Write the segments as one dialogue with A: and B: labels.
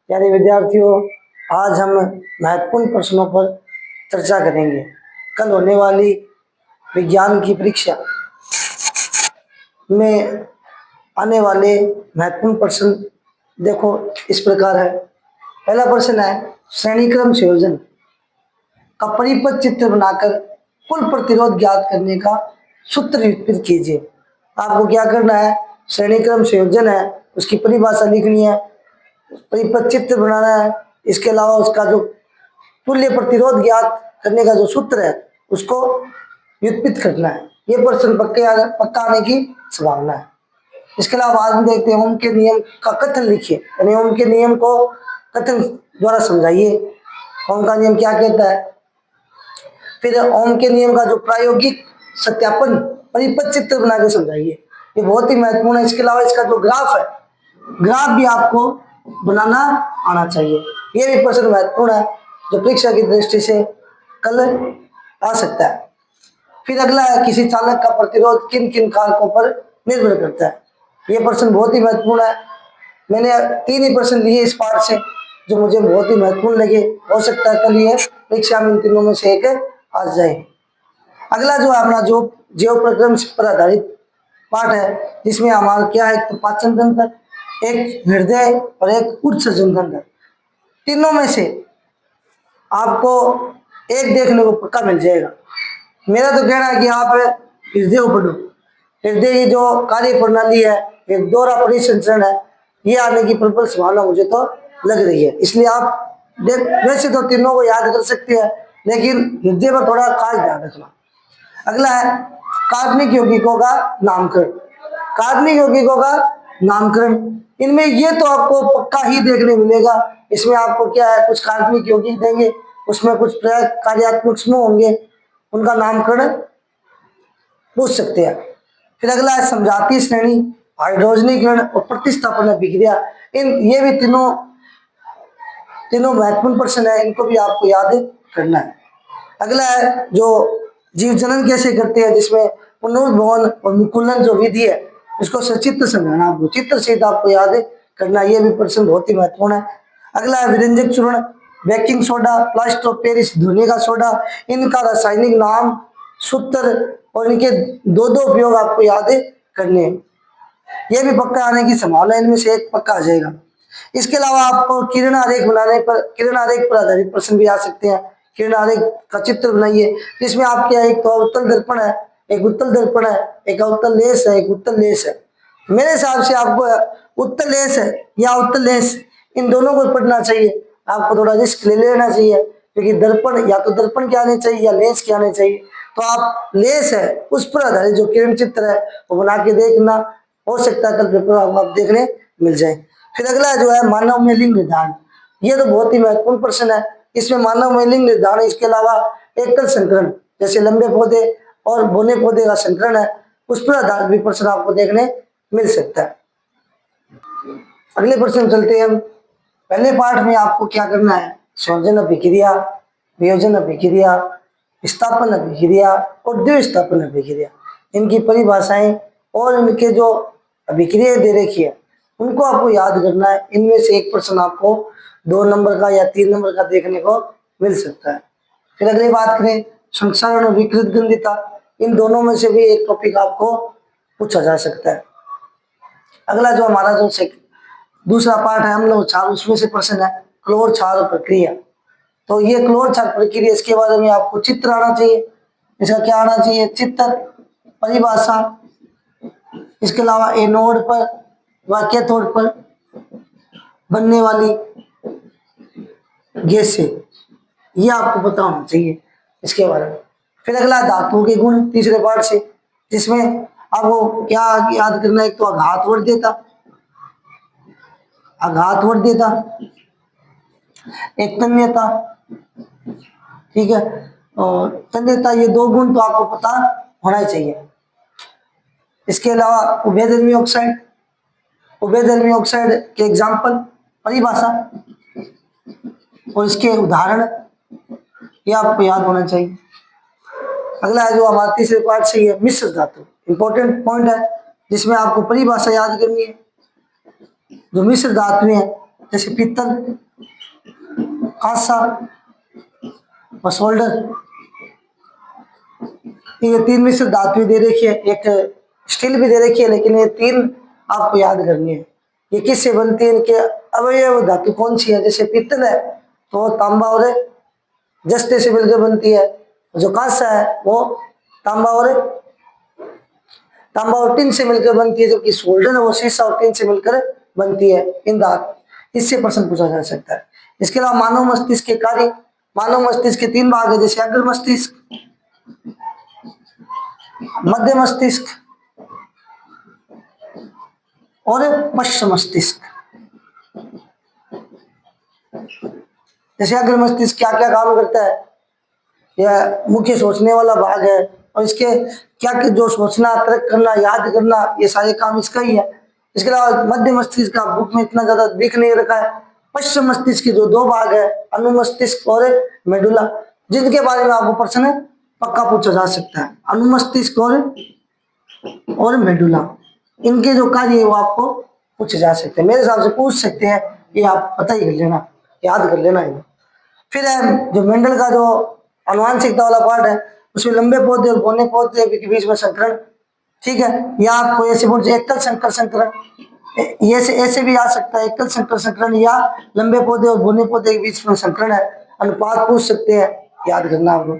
A: प्यारे विद्यार्थियों, आज हम महत्वपूर्ण प्रश्नों पर चर्चा करेंगे। कल होने वाली विज्ञान की परीक्षा में आने वाले महत्वपूर्ण प्रश्न देखो इस प्रकार है। पहला प्रश्न है, श्रेणीक्रम संयोजन का परिपथ चित्र बनाकर कुल प्रतिरोध ज्ञात करने का सूत्र विकसित कीजिए। आपको क्या करना है, श्रेणीक्रम संयोजन है उसकी परिभाषा लिखनी है, परिपथ चित्र बनाना है, इसके अलावा उसका जो तुल्य प्रतिरोध ज्ञात करने का जो सूत्र है उसको व्युत्पत्ति करना है। ये प्रश्न पक्का आने की संभावना है। इसके अलावा आज हम देखते हैं ओम के नियम का कथन लिखिए, यानी ओम के नियम को कथन द्वारा समझाइए। ओम का नियम क्या कहता है, फिर ओम के नियम का जो प्रायोगिक सत्यापन परिपथ चित्र बना के समझाइए, ये बहुत ही महत्वपूर्ण है। इसके अलावा इसका जो ग्राफ है, ग्राफ भी आपको बनाना आना चाहिए। ये भी प्रश्न महत्वपूर्ण है जो परीक्षा की दृष्टि से कल आ सकता है। फिर अगला है, किसी चालक का प्रतिरोध किन किन कारकों पर निर्भर करता है। ये प्रश्न बहुत ही महत्वपूर्ण है। मैंने 3 ही प्रश्न लिए इस पाठ से जो मुझे बहुत ही महत्वपूर्ण लगे। हो सकता है कल ये परीक्षा में इन तीनों में से एक आ जाए। अगला जो है अपना जो जैव प्रक्रम पर आधारित पाठ है, जिसमें हमारा क्या है, तो पाचन तंत्र, एक हृदय और एक उत्सर्जन तंत्र। तीनों में से आपको एक देखने को पक्का मिल जाएगा। मेरा तो कहना है कि आप हृदय को पढ़ो। हृदय की जो कार्य प्रणाली है, एक दोहरा परिसंचरण है, ये आने की प्रबल संभावना मुझे तो लग रही है। इसलिए आप वैसे तो तीनों को याद कर सकते हैं, लेकिन हृदय पर थोड़ा खास ध्यान रखना। अगला है कार्बनिक यौगिकों का नामकरण। कार्बनिक यौगिकों का नामकरण, इनमें ये तो आपको पक्का ही देखने मिलेगा। इसमें आपको क्या है, कुछ कार्बनिक यौगिक देंगे, उसमें कुछ कार्यात्मक समूह होंगे, उनका नामकरण पूछ सकते हैं। फिर अगला है समझाती श्रेणी, हाइड्रोजनीकरण और प्रतिस्थापन अभिक्रिया। ये भी तीनों महत्वपूर्ण प्रश्न है, इनको भी आपको याद करना है। अगला है जो जीव जनन कैसे करते हैं, जिसमें पुनरुद्भवन और मुकुलन जो विधि है इसको सचित्र समझाना, आपको चित्र सहित आपको याद करना। ये भी प्रश्न बहुत ही महत्वपूर्ण है। अगला है विरंजक चूर्ण, baking soda, plaster of Paris, धोने का सोडा, इनका रासायनिक नाम, सूत्र और इनके दो उपयोग आपको याद करने हैं। ये भी पक्का आने की संभावना, इनमें से एक पक्का आ जाएगा। इसके अलावा आपको किरण आरेख बनाने पर, किरण आरेख पर आधारित प्रश्न भी आ सकते हैं। किरण आरेख का चित्र बनाइए, जिसमें आपके एक तो अवतल दर्पण है, एक उत्तल दर्पण है, एक अवतल लेंस है, एक उत्तल लेंस है। मेरे हिसाब से आपको उत्तल लेंस है या अवतल लेंस, इन दोनों को पढ़ना चाहिए। आपको थोड़ा रिस्क ले लेना चाहिए, क्योंकि दर्पण या तो दर्पण के आने चाहिए या लेंस के आने चाहिए। तो आप लेंस है उस पर आधारित जो किरण चित्र है वो बना के देखना, हो सकता है कल पेपर आपको आप देखने मिल जाए। फिर अगला जो है मानव में लिंग निर्धारण, ये तो बहुत ही महत्वपूर्ण प्रश्न है। इसमें मानव में लिंग निर्धारण, इसके अलावा एकल संकरण, जैसे लंबे पौधे और बोने पौधे का संकरण है, उस पर आधारित भी प्रश्न आपको देखने मिल सकता है। अगले प्रश्न चलते हैं हम। पहले पाठ में आपको क्या करना है, संयोजन अभिक्रिया, वियोजन अभिक्रिया, स्थापन अभिक्रिया और द्विस्थापन अभिक्रिया, इनकी परिभाषाएं और इनके जो अभिक्रियाएं दे रखी है उनको आपको याद करना है। इनमें से एक प्रश्न आपको 2 नंबर का या 3 नंबर का देखने को मिल सकता है। फिर अगली बात करें संक्षारण और विकृत गंधिता, इन दोनों में से भी एक टॉपिक आपको पूछा जा सकता है। अगला जो हमारा जो दूसरा पार्ट है अम्ल और क्षार, उसमें से प्रश्न है क्लोर क्षार प्रक्रिया। तो ये क्लोर क्षार प्रक्रिया, इसके बारे में आपको चित्र आना चाहिए। इसका क्या आना चाहिए, चित्र, परिभाषा, इसके अलावा एनोड पर व कैथोड पर बनने वाली गैस से, ये आपको पता होना चाहिए इसके बारे में। फिर अगला धातुओं के गुण, तीसरे पार्ट से, जिसमें आपको क्या याद करना है, एक तो आघात वर्ध्यता, आघात वर्ध्यता, एक तन्यता, ठीक है, और तन्यता, ये 2 गुण तो आपको पता होना ही चाहिए। इसके अलावा उभयधर्मी ऑक्साइड, उभयधर्मी ऑक्साइड के एग्जाम्पल, परिभाषा और इसके उदाहरण, ये आपको याद होना चाहिए। अगला है जो हमारा तीसरे पार्ट से है मिश्र धातु, इंपॉर्टेंट पॉइंट है जिसमें आपको परिभाषा याद करनी है। जो मिश्र धातु है जैसे पीतल, कांसा और सोल्डर। ये 3 मिश्र धातु दे रखी है, एक स्टील भी दे रखी है, लेकिन ये 3 आपको याद करनी है। ये किससे बनती है, इनके अवयव धातु कौन सी है। जैसे पीतल है तो वो तांबा और जस्ते से मिलकर बनती है। जो कांसा है वो तांबा और टिन से मिलकर बनती है, जबकि सोल्डर है वो शीशा और टिन से मिलकर बनती है। इन धातु इससे प्रश्न पूछा जा सकता है। इसके अलावा मानव मस्तिष्क के कार्य, मानव मस्तिष्क के 3 भाग है, जैसे अग्र मस्तिष्क, मध्य मस्तिष्क और पश्च मस्तिष्क। जैसे अग्र मस्तिष्क क्या क्या काम करता है, यह मुख्य सोचने वाला भाग है, और इसके क्या जो सोचना, तर्क करना, याद करना, ये सारे काम इसका ही है। इसके अलावा मध्य मस्तिष्क का बुक में इतना ज्यादा दिख नहीं रखा है। पश्चिम मस्तिष्क के जो 2 भाग है, अनुमस्तिष्क और मेडुला, जिनके बारे में आपको प्रश्न पक्का पूछा जा सकता है। अनुमस्तिष्क और मेडुला, इनके जो कार्य है वो आपको पूछे जा सकते हैं। मेरे हिसाब से पूछ सकते हैं, ये आप पता ही कर लेना, याद कर लेना है। फिर है जो मेंडल का जो आनुवंशिकता वाला पार्ट है, उसमें लंबे पौधे और बौने पौधे के बीच में संकरण, ठीक है। या आपको ऐसे बोल एकल संकर संकरण, ये ऐसे भी आ सकता है, एकल संकर संकरण, या लंबे पौधे और बौने पौधे के बीच में संकरण है। अनुपात पूछ सकते हैं, याद करना आपको।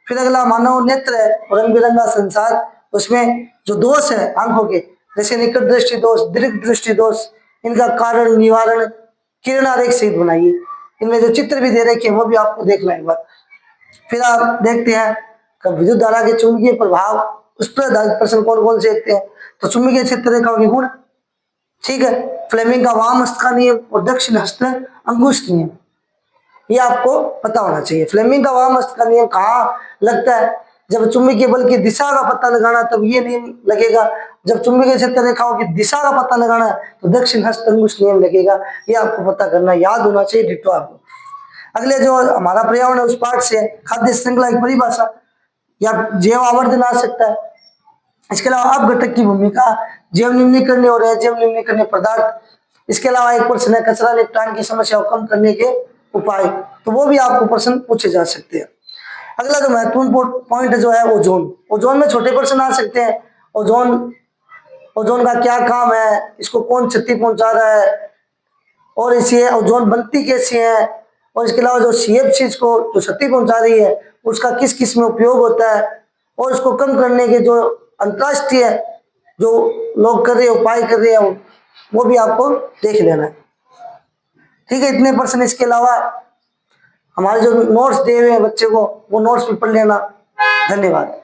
A: फिर अगला मानव नेत्र है, रंग बिरंगा संसार। उसमें जो दोष है आंखों के, जैसे निकट दृष्टि दोष, दीर्घ दृष्टि दोष, इनका कारण निवारण किरण आरेख सहित बनाइए। इनमें जो चित्र भी दे रखे हैं वो भी आपको देखना है एक बार। फिर आप देखते हैं विद्युत धारा के चुंबकीय प्रभाव, उस पर आधारित प्रश्न कौन कौन से देखते हैं। तो चुंबकीय क्षेत्र रेखाओं के गुण, ठीक है। फ्लेमिंग का वाम हस्त का नियम और दक्षिण हस्त अंगुष्ठ नियम, ये आपको पता होना चाहिए। फ्लेमिंग का वाम हस्त का नियम कहाँ लगता है, जब चुंबकीय बल की दिशा का पता लगाना तब ये नियम लगेगा। जब चुंबकीय क्षेत्र रेखाओं की दिशा का पता लगाना है तो दक्षिण हस्त अंगुष्ठ नियम लगेगा। ये आपको पता करना, याद होना चाहिए डिट्टो आपको। अगले जो हमारा पर्यावरण है उस पार्ट से खाद्य श्रृंखला की परिभाषा या जैव आवर्धन आ सकता है। इसके अलावा अपघटक की भूमिका, जैव निम्नीकरण और अजैव निम्नीकरण पदार्थ। इसके अलावा एक प्रश्न है कचरा निपटान की समस्या को कम करने के उपाय, तो वो भी आपको प्रश्न पूछे जा सकते हैं। अगला जो महत्वपूर्ण पॉइंट जो है ओजोन, ओजोन में छोटे प्रश्न आ सकते हैं। ओजोन का क्या काम है, इसको कौन क्षति पहुंचा रहा है, और इसे ओजोन बनती कैसी है, और इसके अलावा जो CFCs को जो क्षति पहुंचा रही है उसका किस किस में उपयोग होता है, और उसको कम करने के जो अंतरराष्ट्रीय जो लोग कर रहे हैं, उपाय कर रहे हैं, वो भी आपको देख लेना है, ठीक है। इतने प्रश्न। इसके अलावा हमारे जो नोट्स दिए हुए हैं बच्चे को, वो नोट्स भी पढ़ लेना। धन्यवाद।